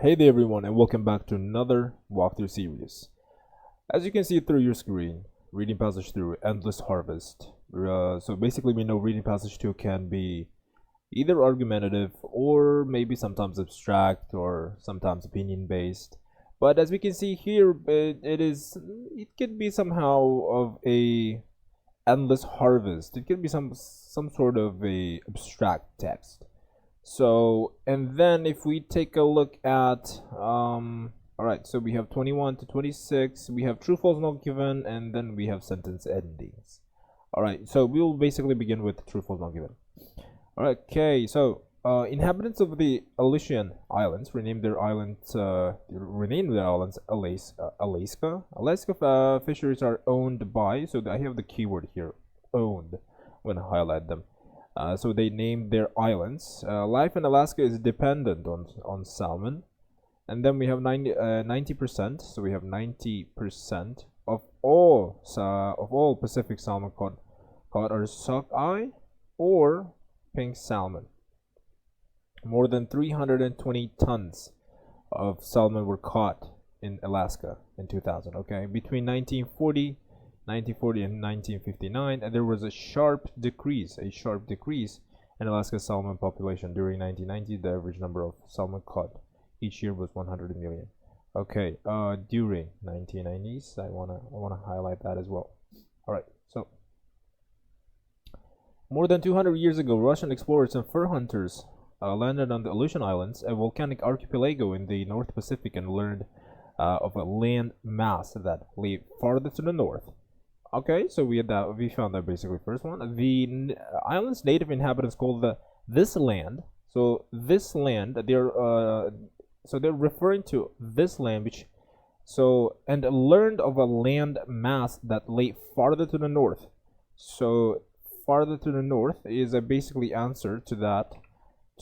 Hey there everyone and welcome back to another walkthrough series. As you can see through your screen, reading passage through Endless Harvest. So basically we know reading passage 2 can be either argumentative or maybe sometimes abstract or sometimes opinion based. But as we can see here, it could be somehow of a endless harvest. It could be some sort of a abstract text. So, and then if we take a look at, all right, so we have 21 to 26, we have true, false, not given, and then we have sentence endings. All right, so we will basically begin with true, false, not given. All right, okay, so inhabitants of the Aleutian Islands renamed their islands, Alaska. Alaska fisheries are owned by, so I have the keyword here, owned. I'm gonna highlight them. So they named their islands. Life in Alaska is dependent on salmon, and then we have 90%. So we have 90% of all Pacific salmon caught are sockeye or pink salmon. More than 320 tons of salmon were caught in Alaska in 2000. Okay, between 1940 and 1959, and there was a sharp decrease in Alaska's salmon population. During 1990, the average number of salmon caught each year was 100 million. Okay, during 1990s, I wanna highlight that as well. All right, so more than 200 years ago, Russian explorers and fur hunters landed on the Aleutian Islands, a volcanic archipelago in the North Pacific, and learned of a land mass that lay farther to the north. Okay, so we found that basically first one. The island's native inhabitants called this land. So this land, they're referring to this land, and learned of a land mass that lay farther to the north. So farther to the north is a basically answer to that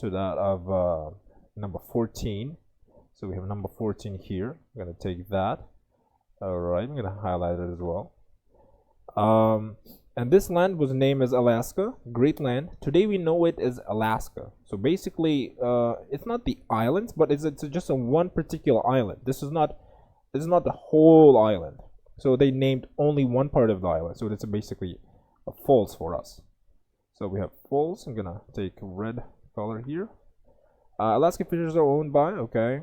of number 14. So we have number 14 here. I'm gonna take that. All right, I'm gonna highlight it as well. And this land was named as Alaska, Great Land. Today we know it as Alaska. So basically, it's not the islands, but it's just a one particular island. This is not the whole island. So they named only one part of the island. So it's basically a false for us. So we have false. I'm gonna take red color here. Alaska fisheries are owned by, okay,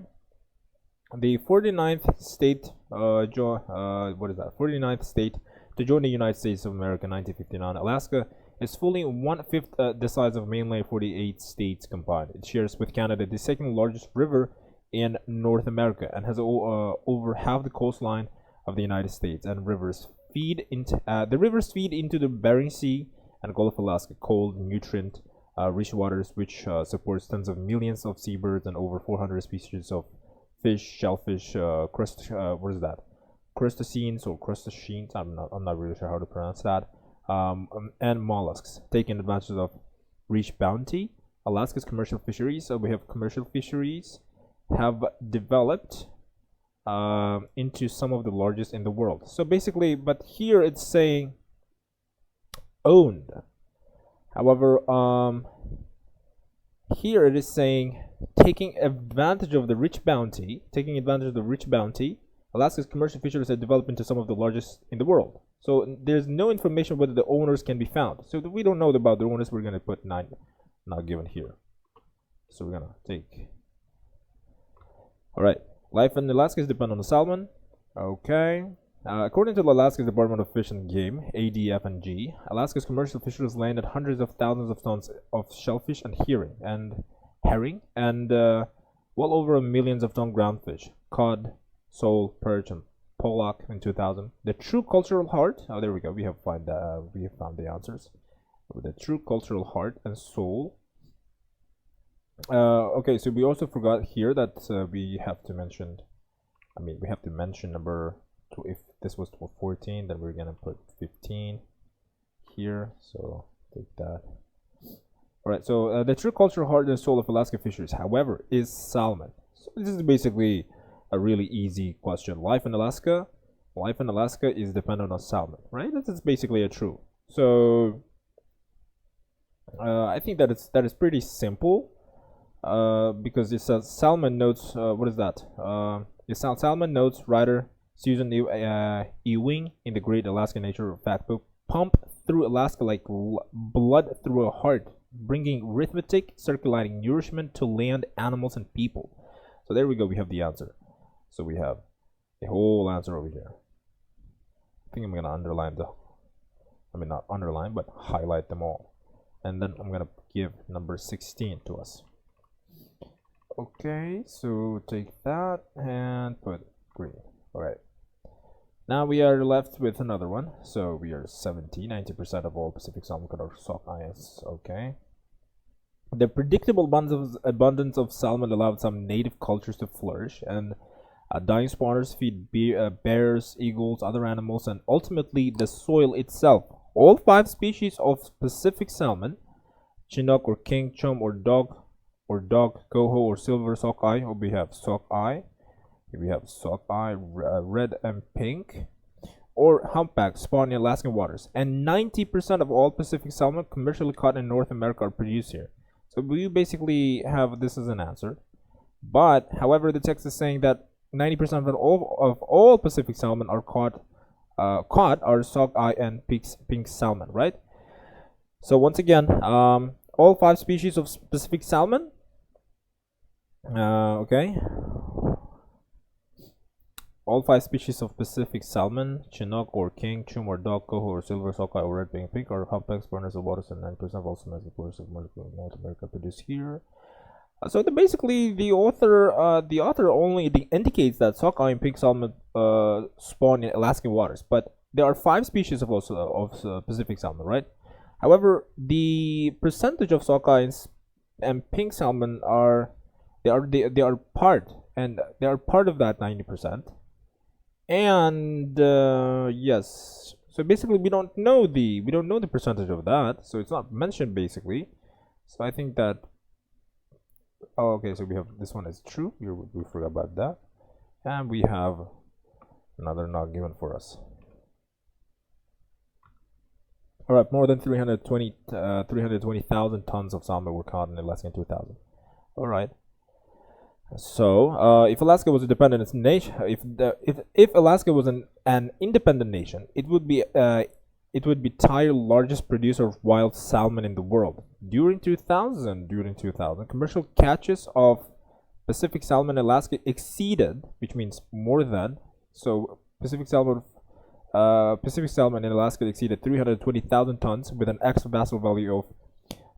the 49th state. What is that? 49th state to join the United States of America in 1959. Alaska is fully 1/5 the size of mainland 48 states combined. It shares with Canada the second largest river in North America and has over half the coastline of the United States. And the rivers feed into the Bering Sea and Gulf of Alaska, cold, nutrient rich waters, which supports tens of millions of seabirds and over 400 species of fish, shellfish, crustaceans or crustaceans. I'm not really sure how to pronounce that. And mollusks, taking advantage of rich bounty. Alaska's commercial fisheries. So we have commercial fisheries have developed into some of the largest in the world. So basically, but here it's saying owned. However, here it is saying taking advantage of the rich bounty. Alaska's commercial fisheries have developed into some of the largest in the world. So there's no information whether the owners can be found. So we don't know about the owners. We're gonna put 9, not given here. So we're gonna take. All right, life in Alaska is dependent on the salmon. Okay. According to the Alaska Department of Fish and Game, ADF&G, Alaska's commercial fisheries landed hundreds of thousands of tons of shellfish and herring, and well over millions of ton groundfish, cod, sole, perch, and pollock in 2000. The true cultural heart. Oh, there we go. We have found the answers. The true cultural heart and soul. Okay, so we also forgot here that we have to mention. We have to mention number. If this was 14, then we're gonna put 15 here. So take that. All right. So the true cultural heart and soul of Alaska fisheries, however, is salmon. So this is basically a really easy question. Life in Alaska is dependent on salmon, right? That is basically a true. So I think that is pretty simple. because it says salmon notes. What is that? It sounds salmon notes. Writer Susan Ewing in the Great Alaska Nature Fact Book pump through Alaska like blood through a heart, bringing rhythmic circulating nourishment to land animals and people. So there we go. We have the answer. So we have the whole answer over here. I think I'm gonna underline not underline, but highlight them all, and then I'm gonna give number 16 to us. Okay, so take that and put green. All right. Now we are left with another one. So we are 90% of all Pacific salmon cod are sockeyes. Okay. The predictable abundance of salmon allowed some native cultures to flourish, and dying spawners feed bears, eagles, other animals, and ultimately the soil itself. All 5 species of Pacific salmon, Chinook or king, chum or dog, coho or silver sockeye, or we have sockeye, red and pink, or humpback spawn in Alaskan waters. And 90% of all Pacific salmon commercially caught in North America are produced here. So we basically have this as an answer. But however, the text is saying that 90% of all Pacific salmon are caught are sockeye and pink salmon, right? So once again, all 5 species of Pacific salmon. Okay. All 5 species of Pacific salmon, Chinook or king, chum or dog, coho or silver sockeye or red pink, are humpback spawners of waters, and 9% of all domestic waters of North America produced here. So basically, the author only indicates that sockeye and pink salmon spawn in Alaskan waters, but there are 5 species of Pacific salmon, right? However, the percentage of sockeye and pink salmon are part of that 90%. And yes, so basically we don't know the percentage of that, so it's not mentioned basically. So I think that, oh, okay, so we have this one is true. We forgot about that, and we have another not given for us. All right, more than 320,000 tons of salmon were caught in Alaska in 2000. All right. So, if Alaska was a dependent nation, if Alaska was an independent nation, it would be tied largest producer of wild salmon in the world. During 2000, commercial catches of Pacific salmon in Alaska exceeded, which means more than. So Pacific salmon in Alaska exceeded 320,000 tons with an ex-vessel value of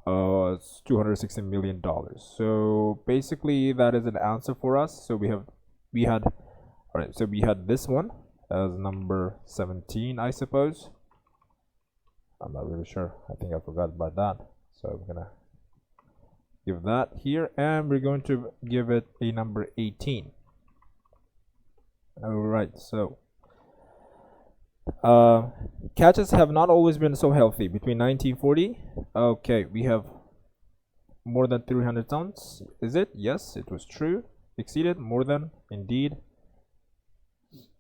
$260 million. So basically that is an answer for us. So we had this one as number 17, I suppose. I'm not really sure. I think I forgot about that. So I'm gonna give that here, and we're going to give it a number 18. All right, so catches have not always been so healthy. Between 1940, okay, we have more than 300 tons. Is it? Yes, it was true. Exceeded, more than, indeed.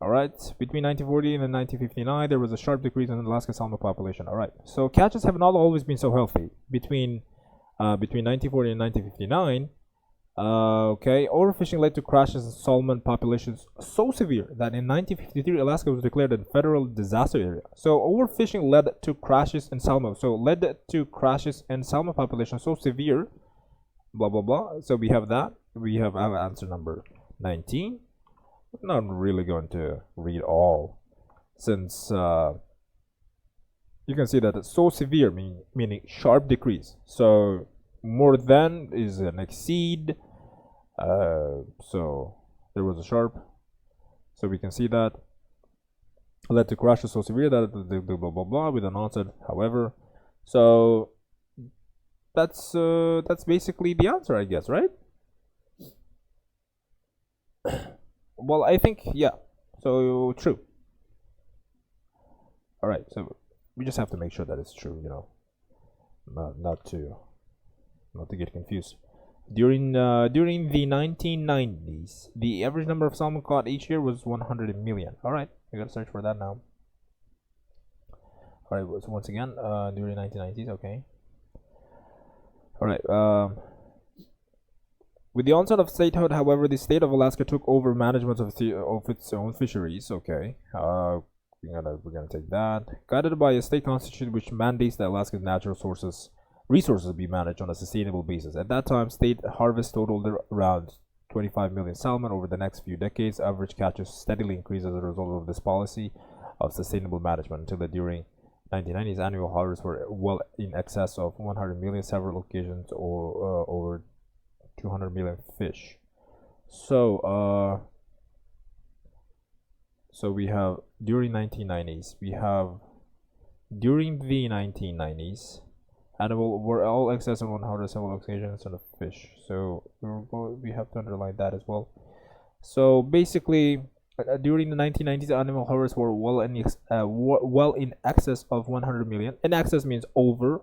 All right, between 1940 and 1959, there was a sharp decrease in the Alaska salmon population. All right, so catches have not always been so healthy. Between 1940 and 1959, okay, overfishing led to crashes in salmon populations so severe that in 1953 Alaska was declared a federal disaster area. So overfishing led to crashes in salmon. So led to crashes in salmon population so severe. Blah blah blah. So we have that. We have our answer number 19. I'm not really going to read all, since you can see that it's so severe, meaning sharp decrease. So more than is an exceed. So there was a sharp, so we can see that led to crashes so severe that the blah blah blah with an onset. However, so that's basically the answer, I guess, right? Well, I think, yeah, so true. All right, so we just have to make sure that it's true, not to get confused. During the 1990s, the average number of salmon caught each year was 100 million. All right, we gotta search for that now. All right, so once again, during 1990s, okay. All right, With the onset of statehood, however, the state of Alaska took over management of its own fisheries. Okay, we're gonna take that. Guided by a state constitution which mandates that Alaska's natural resources be managed on a sustainable basis. At that time, state harvest totaled around 25 million salmon. Over the next few decades, average catches steadily increased as a result of this policy of sustainable management until during 1990s annual harvests were well in excess of 100 million, several occasions or over 200 million fish. So so we have during the 1990s animal were all excess of 100 several occasions on the fish. So we have to underline that as well. So basically, during the 1990s, animal harvests were well in excess of 100 million. In excess means over.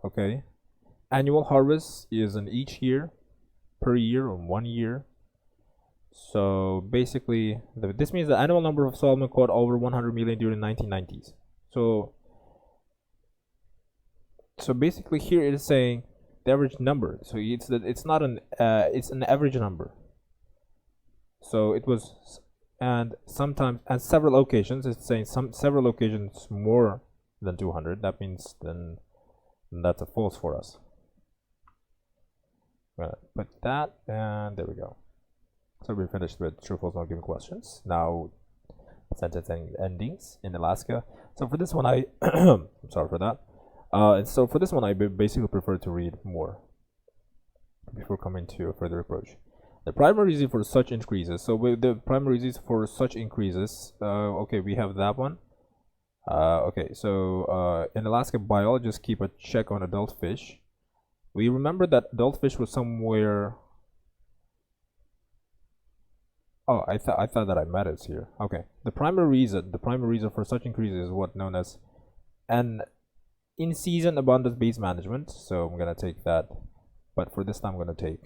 Okay. Annual harvest is in each year, per year, or 1 year. So basically, this means the annual number of salmon caught over 100 million during the 1990s. So basically, here it is saying the average number. So it's not an it's an average number. So it was, and sometimes, and several occasions, it's saying several occasions more than 200. That means then that's a false for us. Put that, and there we go. So we're finished with true, false, not given questions. Now, sentence endings in Alaska. So for this one, I'm sorry for that. And so for this one, I basically prefer to read more before coming to a further approach. The primary reason for such increases. So with the primary reasons for such increases, okay, we have that one. Okay, so in Alaska, biologists keep a check on adult fish. We remember that adult fish was somewhere. Oh, I thought that I met it here. Okay, the primary reason for such increases is what known as an in-season abundance-based management. So I'm gonna take that, but for this time I'm gonna take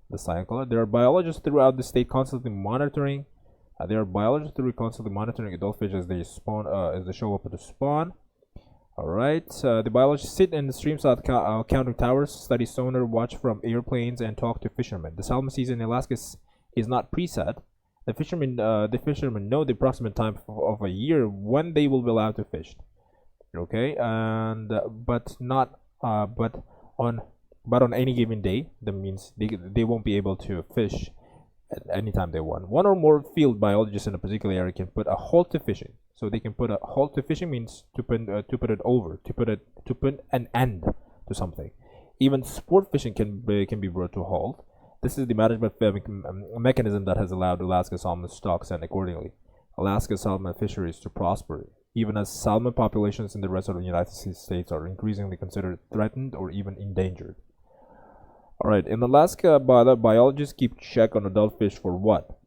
the cyan color. There are biologists throughout the state constantly monitoring. Adult fish as they spawn, as they show up at the spawn. All right. The biologists sit in the streamside counting towers, study sonar, watch from airplanes, and talk to fishermen. The salmon season in Alaska is not preset. The fishermen know the approximate time of a year when they will be allowed to fish. Okay, and but on any given day, that means they won't be able to fish at any time they want. One or more field biologists in a particular area can put a halt to fishing. So they can put a halt to fishing means to put an end to something. Even sport fishing can be brought to a halt. This is the management mechanism that has allowed Alaska salmon stocks and accordingly Alaska salmon fisheries to prosper, even as salmon populations in the rest of the United States are increasingly considered threatened or even endangered. Alright, in Alaska, biologists keep check on adult fish for what?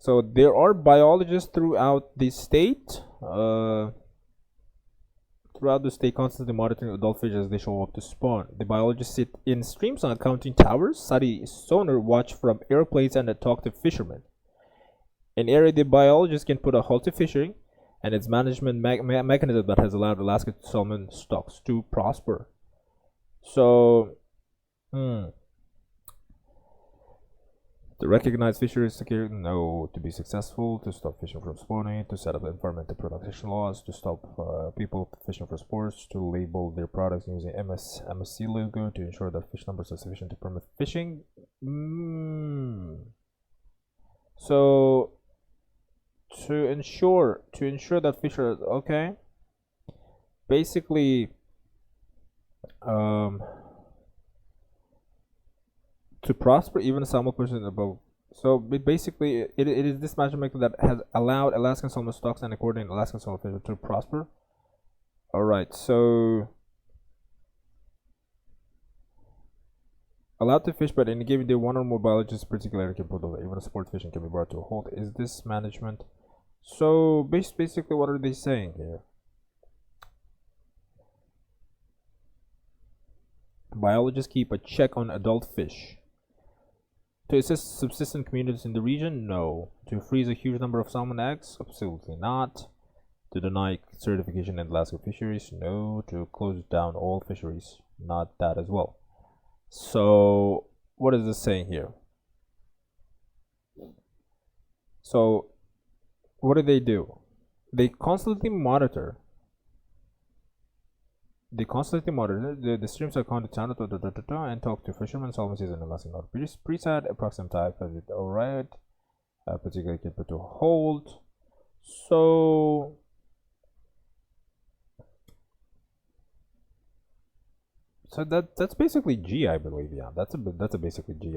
So there are biologists throughout the state, constantly monitoring adult fish as they show up to spawn. The biologists sit in streamside counting towers, study sonar, watch from airplanes, and talk to fishermen. In area, the biologists can put a halt to fishing, and its management mechanism that has allowed Alaska salmon stocks to prosper. So, to recognize fisheries security, no. To be successful, to stop fishing from spawning, to set up environmental protection laws, to stop people fishing for sports, to label their products using MSC logo, to ensure that fish numbers are sufficient to permit fishing. So to ensure that fish are okay. Basically, to prosper, even a salmon person above. So basically, it is this management that has allowed Alaskan salmon stocks and according Alaskan salmon fish to prosper. All right, so allowed to fish, but in a given day, one or more biologists particularly can put over. Even a sport fishing can be brought to a halt. Is this management? So basically, what are they saying here? Biologists keep a check on adult fish. To assist subsistence communities in the region? No. To freeze a huge number of salmon eggs? Absolutely not. To deny certification in Alaska fisheries, no. To close down all fisheries, not that as well. So what is this saying here? So what do? They constantly monitor. The streams are counted and talk to fishermen, salmon season, and lesson not preset, approximate type of it. Alright, particularly can put to hold. So that's basically G, I believe. Yeah, that's a basically G.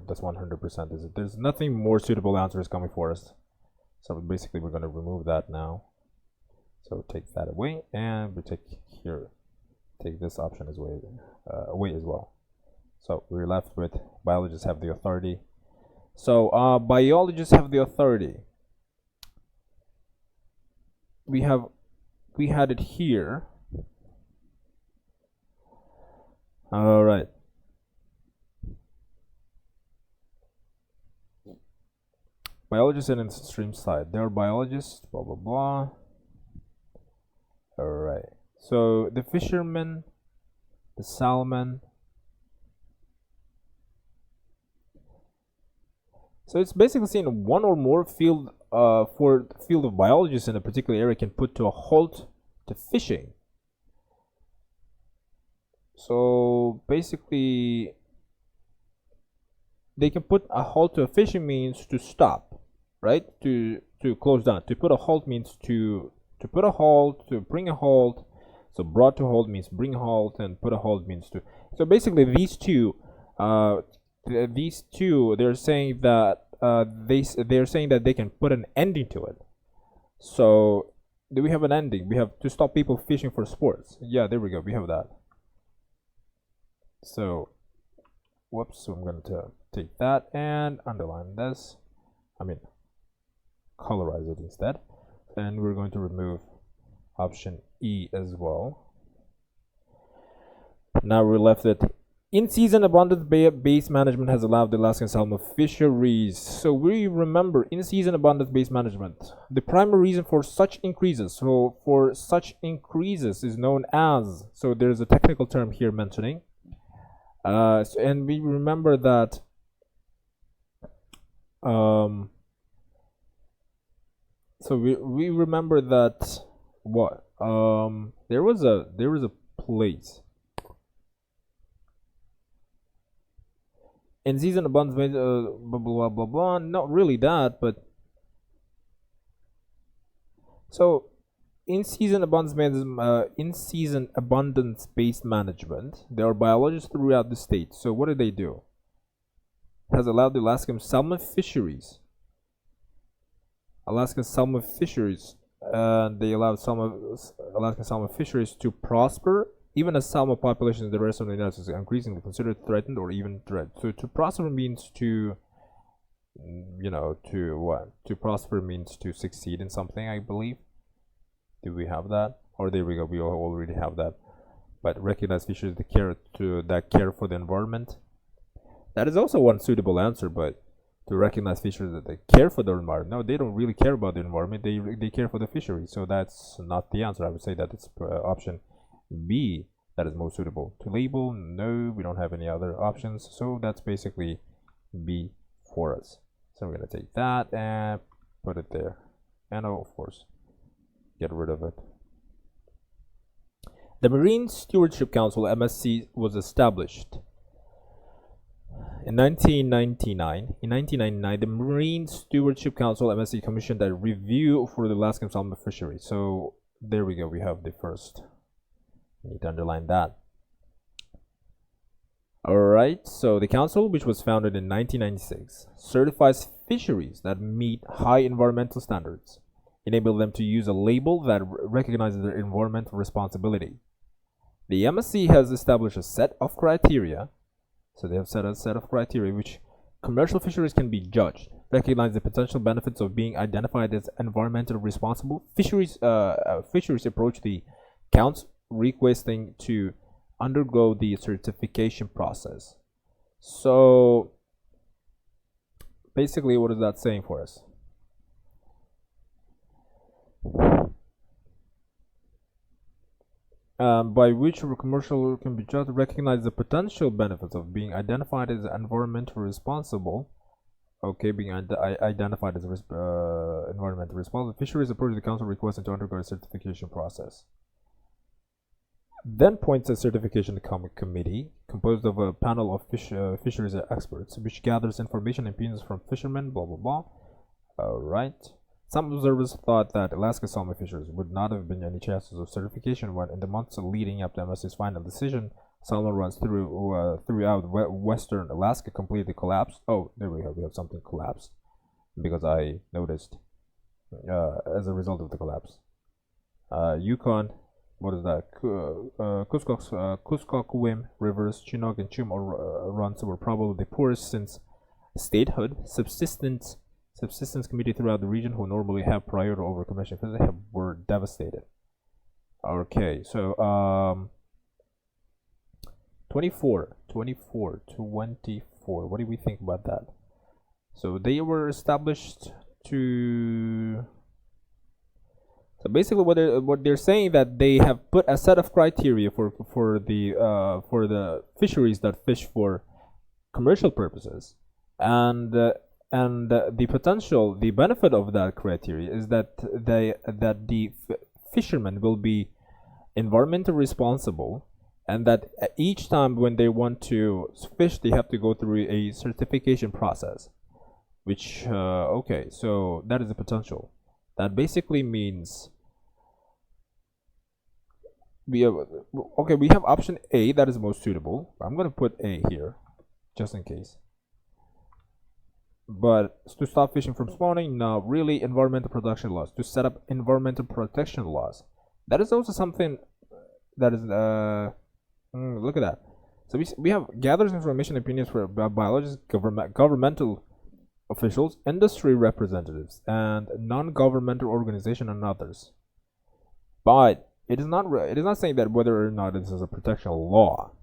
That's 100%. Is it? There's nothing more suitable answers coming for us. So basically, we're gonna remove that now. So take that away, and we take this option away as well. So we're left with biologists have the authority. So biologists have the authority. We had it here. All right. Biologists and in stream side. There are biologists, blah blah blah. All right. So the fishermen, the salmon. So it's basically saying one or more field of biologists in a particular area can put to a halt to fishing. So basically, they can put a halt to a fishing means to stop, right? To close down. To put a halt means to put a halt, to bring a halt. So brought to halt means bring a halt, and put a halt means to. So basically, these two, they're saying that they're saying that they can put an ending to it. So do we have an ending? We have to stop people fishing for sports. Yeah, there we go. We have that. So, whoops. So I'm going to take that and underline this. I mean, colorize it instead. And we're going to remove option E as well. Now we're left with in-season abundance-based management has allowed the Alaskan salmon fisheries. So we remember in-season abundance-based management. The primary reason for such increases. So for such increases is known as. So there's a technical term here mentioning. And we remember that. So we remember that what there was a place in season abundance blah blah blah blah. Not really that, but so in season abundance based management, there are biologists throughout the state. So what do? Has allowed the Alaskan salmon fisheries. Alaskan salmon fisheries, they allowed Alaskan salmon fisheries to prosper, even as salmon populations in the rest of the United States are increasingly considered threatened or even threatened. So to prosper means to, to prosper means to succeed in something, I believe. Do we have that? Or there we go, we already have that. But recognize fisheries that care for the environment. That is also one suitable answer, but to recognize fisheries that they care for the environment. No, they don't really care about the environment. They care for the fishery. So that's not the answer. I would say that it's option B that is most suitable. To label, no, we don't have any other options. So that's basically B for us. So we're going to take that and put it there. And of course, get rid of it. The Marine Stewardship Council, MSC, was established in 1999. In 1999, the Marine Stewardship Council (MSC) commissioned a review for the Alaskan salmon fishery. So there we go. We have the first. I need to underline that. All right. So the council, which was founded in 1996, certifies fisheries that meet high environmental standards, enable them to use a label that recognizes their environmental responsibility. The MSC has established a set of criteria. So they have set a set of criteria which commercial fisheries can be judged, recognize the potential benefits of being identified as environmentally responsible. Fisheries approach the council requesting to undergo the certification process. So basically, what is that saying for us? by which commercial can be judged, recognize the potential benefits of being identified as environmentally responsible. Okay, being identified as environmentally responsible. Fisheries approach the council requesting to undergo a certification process. Then appoints a certification committee composed of a panel of fisheries experts, which gathers information and opinions from fishermen. Blah blah blah. All right. Some observers thought that Alaska salmon fisheries would not have been any chances of certification when, in the months leading up to MSC's final decision, salmon runs throughout western Alaska completely collapsed. Oh, there we go. We have something collapsed because I noticed as a result of the collapse. Yukon, what is that? Kuskokwim rivers, Chinook and Chum runs were probably the poorest since statehood. Subsistence community throughout the region, who normally have priority over commercial fisheries, were devastated. Okay, so 24. What do we think about that? So they were established to. So basically, what they're saying that they have put a set of criteria for the fisheries that fish for commercial purposes, and the benefit of that criteria is that the fishermen will be environmentally responsible, and that each time when they want to fish, they have to go through a certification process. Which okay, so that is the potential. That basically means we have option A that is most suitable. I'm gonna put A here, just in case. But to stop fishing from spawning, no. Really, environmental protection laws. To set up environmental protection laws. That is also something that is look at that. So we have gathers information and opinions for biologists, governmental officials, industry representatives, and non-governmental organization and others. But it is not saying that whether or not this is a protection law.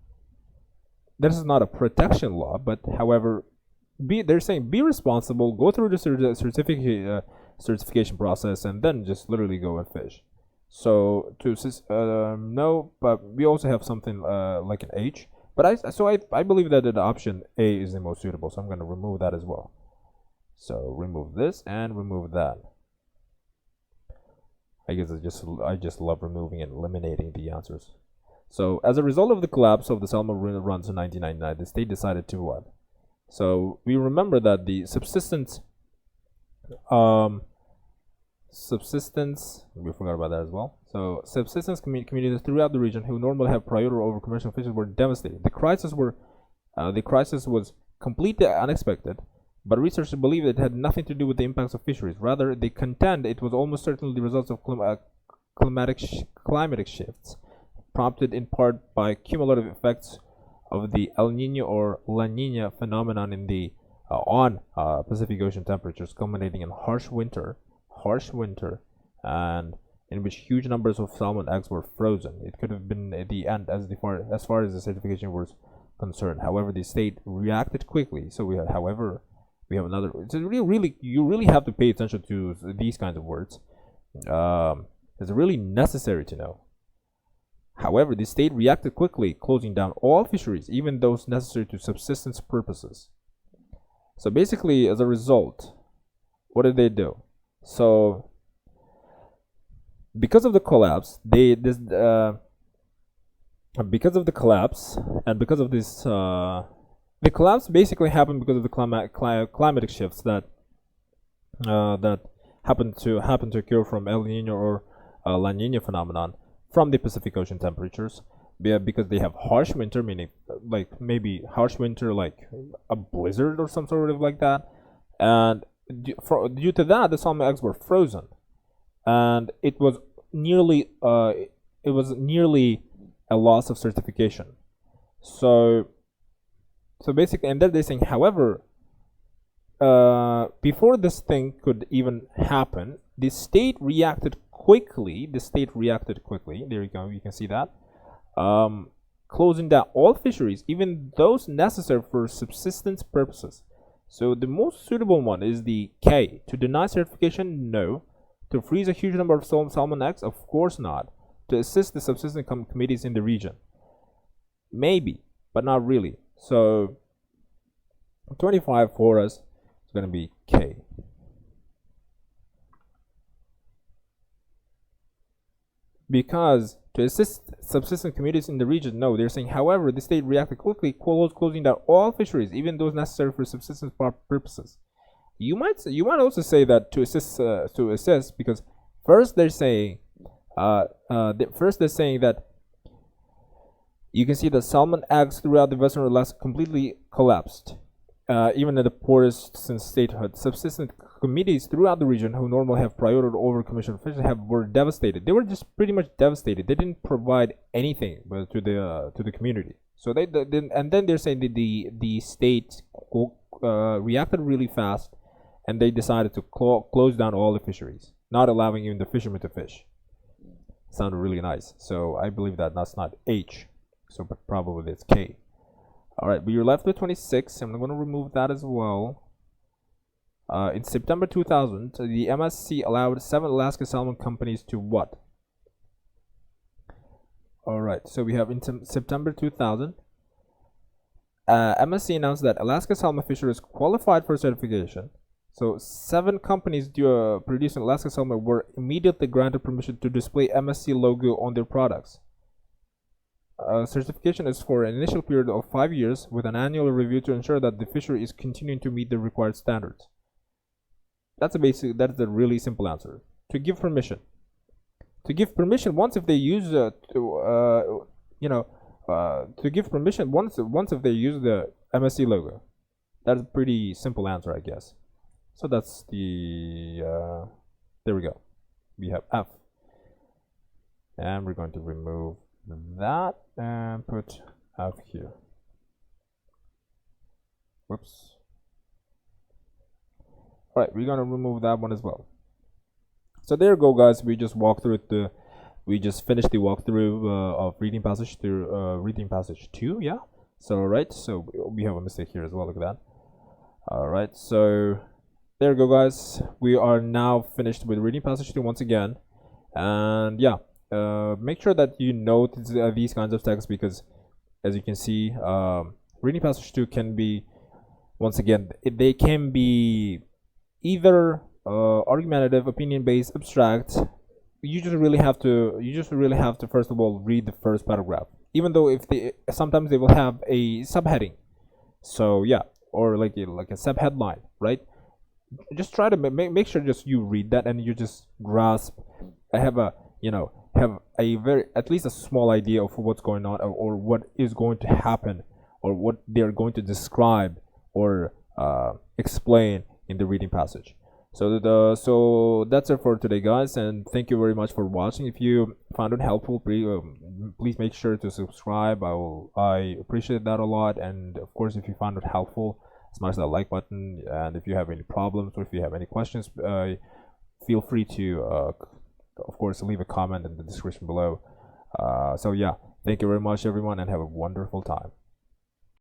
This is not a protection law, but however, they're saying be responsible, go through the certification process, and then just literally go and fish. So no, but we also have something like an H. But I believe that the option A is the most suitable, so I'm going to remove that as well. So remove this and remove that. I guess I just love removing and eliminating the answers. So as a result of the collapse of the salmon runs in 1999, the state decided to what? So we remember that the subsistence, we forgot about that as well. So subsistence communities throughout the region who normally have priority over commercial fisheries were devastated. The crisis was completely unexpected, but researchers believe it had nothing to do with the impacts of fisheries. Rather, they contend it was almost certainly the results of climatic shifts, prompted in part by cumulative effects of the El Nino or La Nina phenomenon in the Pacific Ocean temperatures, culminating in harsh winter, and in which huge numbers of salmon eggs were frozen. It could have been at the end as far as the certification was concerned. However, the state reacted quickly. So we have another. It's you really have to pay attention to these kinds of words. It's really necessary to know. However, the state reacted quickly, closing down all fisheries, even those necessary to subsistence purposes. So basically, as a result, what did they do? So because of the collapse, the collapse basically happened because of the climatic shifts that happened to occur from El Nino or La Nina phenomenon from the Pacific Ocean temperatures, because they have harsh winter, meaning like maybe harsh winter like a blizzard or some sort of like that, and due to that, the salmon eggs were frozen, and it was nearly a loss of certification. So basically, and then they're saying, however, before this thing could even happen, the state reacted quickly. There you go. You can see that. Closing down all fisheries, even those necessary for subsistence purposes. So the most suitable one is the K. To deny certification, no. To freeze a huge number of salmon eggs, of course not. to assist the subsistence committees in the region. Maybe, but not really. So 25 for us is going to be K. Because to assist subsistence communities in the region, no, they're saying, however, the state reacted quickly, closing down all fisheries, even those necessary for subsistence purposes. You might also say that to assist, because first they're saying, that you can see that salmon eggs throughout the Western Alaska completely collapsed. Even in the poorest since statehood, subsistence committees throughout the region who normally have priority over commercial fishing were devastated. They were just pretty much devastated. They didn't provide anything to the community. So and then they're saying that the state reacted really fast, and they decided to close down all the fisheries, not allowing even the fishermen to fish. Sounded really nice. So I believe that that's not H. So probably it's K. All right, but you're left with 26. I'm going to remove that as well. In September 2000, the MSC allowed 7 Alaska salmon companies to what? All right, so we have in September 2000, MSC announced that Alaska salmon fisheries qualified for certification. So 7 companies producing Alaska salmon were immediately granted permission to display MSC logo on their products. Certification is for an initial period of 5 years with an annual review to ensure that the fishery is continuing to meet the required standards. That's a really simple answer. To give permission. To give permission once if they use to give permission once if they use the MSC logo. That's a pretty simple answer, I guess. So that's the there we go. We have F. And we're going to remove that and put F here. Whoops. Alright, we're gonna remove that one as well. So there you go, guys. We just walked through it. We just finished the walkthrough of reading passage through reading passage 2. Yeah. So right. So we have a mistake here as well. Look at that. Alright. So there you go, guys. We are now finished with reading passage 2 once again. And yeah. Make sure that you note these kinds of texts, because as you can see, reading passage 2 can be, once again, they can be either argumentative, opinion-based, abstract. You just really have to first of all read the first paragraph, even though sometimes they will have a subheading. So yeah, or like a sub-headline, right? Just try to make sure just you read that and you just grasp. Have at least a small idea of what's going on, or what is going to happen, or what they're going to describe or explain in the reading passage. So that's it for today, guys, and thank you very much for watching. If you found it helpful, please make sure to subscribe. I appreciate that a lot. And of course, if you found it helpful, smash that like button. And if you have any problems or if you have any questions, feel free to of course leave a comment in the description below. So yeah, thank you very much, everyone, and have a wonderful time.